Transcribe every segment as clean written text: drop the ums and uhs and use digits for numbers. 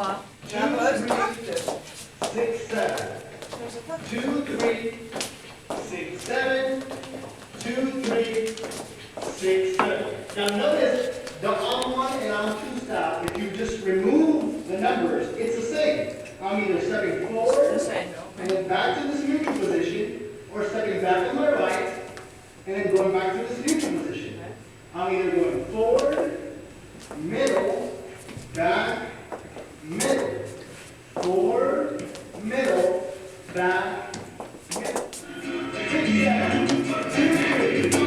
mamma. 2, 3, 6, 7. 2, 3, 6, 7. 2, 3, 6, 7. Now notice the on 1 and on 2 stop, if you just remove the numbers, it's the same. I'm either stepping forward and then back to this neutral position, or stepping back to my right and then going back to this neutral position. I'm either going forward, middle, back, middle. Forward, middle, back, middle. 6, 7, 2, 3, 7.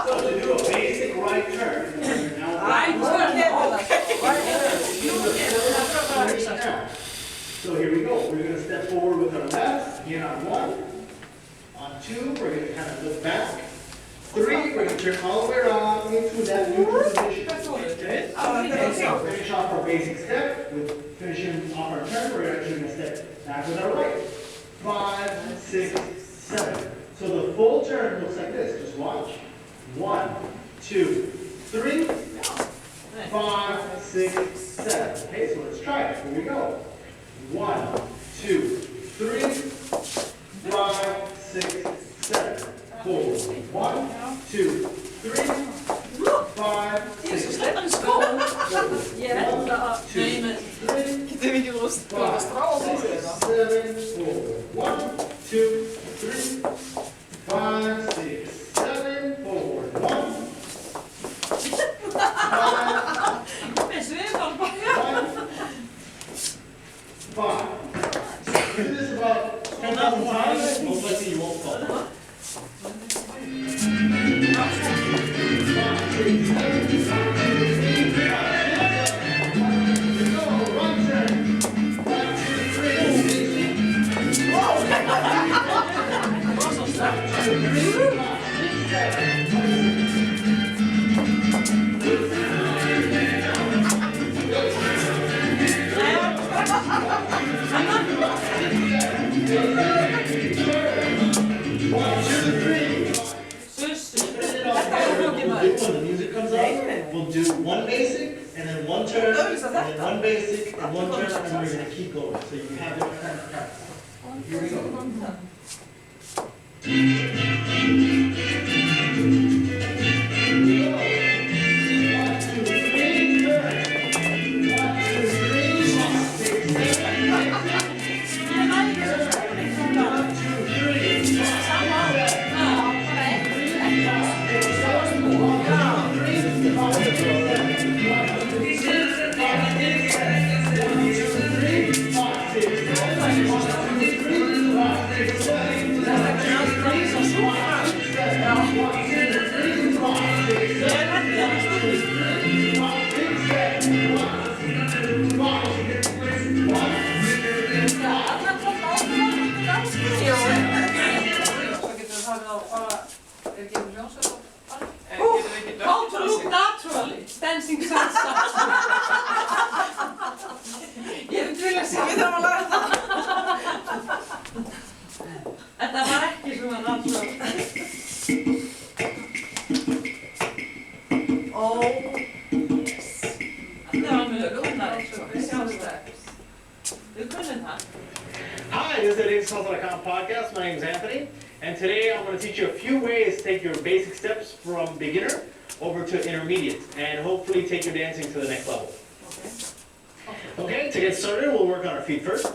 So to do a basic right turn. So here we go. We're going to step forward with our left, again on 1. On 2, we're going to kind of look back. 3, we're going to turn all the way around into that neutral position. Okay? Finish off our basic step. With finishing off our turn, we're actually going to step back with our right. 5, 6, 7. So the full turn looks like this. Just watch. 1, 2, 3, 5, 6, 7. Okay, so let's try it. Here we go. 1, 2, 3, 5, 6, 7. Forward. 1, 2, 3, 5, 6, 7. Forward. 1, 2, 3, 5, 6, 7. Forward. 1, 2, 3, 5, 6, 7. Forward. 1, 5. Do this about 10,000 times. Hopefully you won't fall. 5, 6, 7. 1, 2, 3, 5. Go. Run turn. 1, When the music comes up, we'll do one basic, and then one turn, and then one basic, and one turn, and we're going to keep going. So you have it kind of practice. Here we go. How to look naturally, Danskennsla. Ég vil vilja sjá. Við þurfum að læra það. Þetta var ekki svona natural. Oh, yes. Þetta var mjög lúnar eins og við sjálfstæðis. Við kunnum það. Hi, this is the Danskennsla podcast. My name is Anthony, and today I'm going to teach you a few ways to take your basic steps from beginner over to intermediate, and hopefully take your dancing to the next level. Okay, to get started, we'll work on our feet first.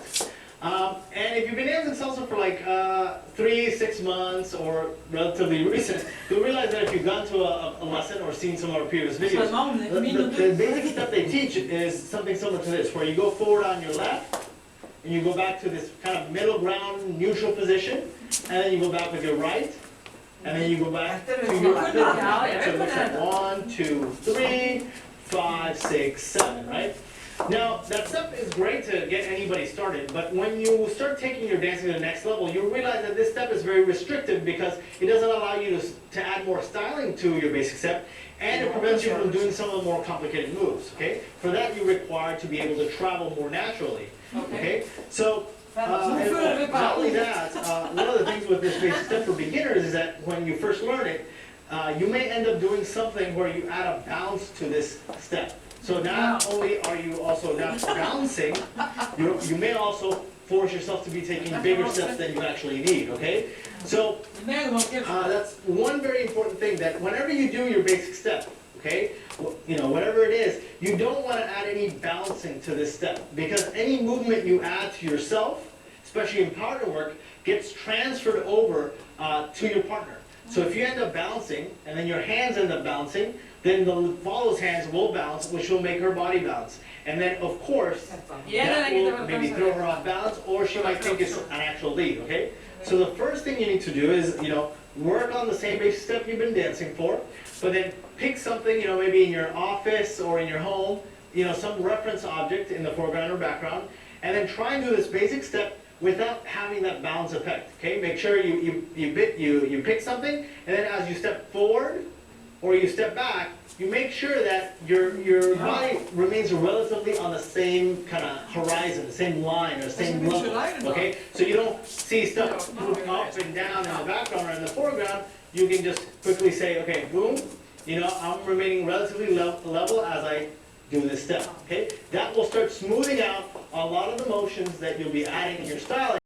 And if you've been dancing salsa for like 3-6 months or relatively recent, you'll realize that if you've gone to a lesson or seen some of our previous videos, the basic step they teach is something similar to this, where you go forward on your left, and you go back to this kind of middle ground, neutral position, and then you go back with your right, and then you go back to your left. So it looks like 1, 2, 3, 5, 6, 7, right? Now, that step is great to get anybody started, but when you start taking your dancing to the next level, you realize that this step is very restrictive because it doesn't allow you to add more styling to your basic step, and it prevents you from doing some of the more complicated moves, okay? For that, you're required to be able to travel more naturally, okay? So, and not only that, one of the things with this basic step for beginners is that when you first learn it, you may end up doing something where you add a bounce to this step. So not only are you also not bouncing, you may also force yourself to be taking bigger steps than you actually need, okay? So that's one very important thing, that whenever you do your basic step, okay, whatever it is, you don't want to add any bouncing to this step, because any movement you add to yourself, especially in partner work, gets transferred over to your partner. So if you end up bouncing, and then your hands end up bouncing, then the follow's hands will bounce, which will make her body bounce. And then, of course, that will maybe throw her off balance, or she might think it's an actual lead, okay? So the first thing you need to do is, work on the same basic step you've been dancing for, but then pick something, maybe in your office or in your home, some reference object in the foreground or background, and then try and do this basic step without having that bounce effect, okay? Make sure you pick something, and then as you step forward or you step back, you make sure that your body remains relatively on the same kind of horizon, the same line, or the same level, okay? So you don't see stuff moving up and down in the background or in the foreground. You can just quickly say, okay, boom, I'm remaining relatively level as I do this step, okay? That will start smoothing out a lot of the motions that you'll be adding in your styling.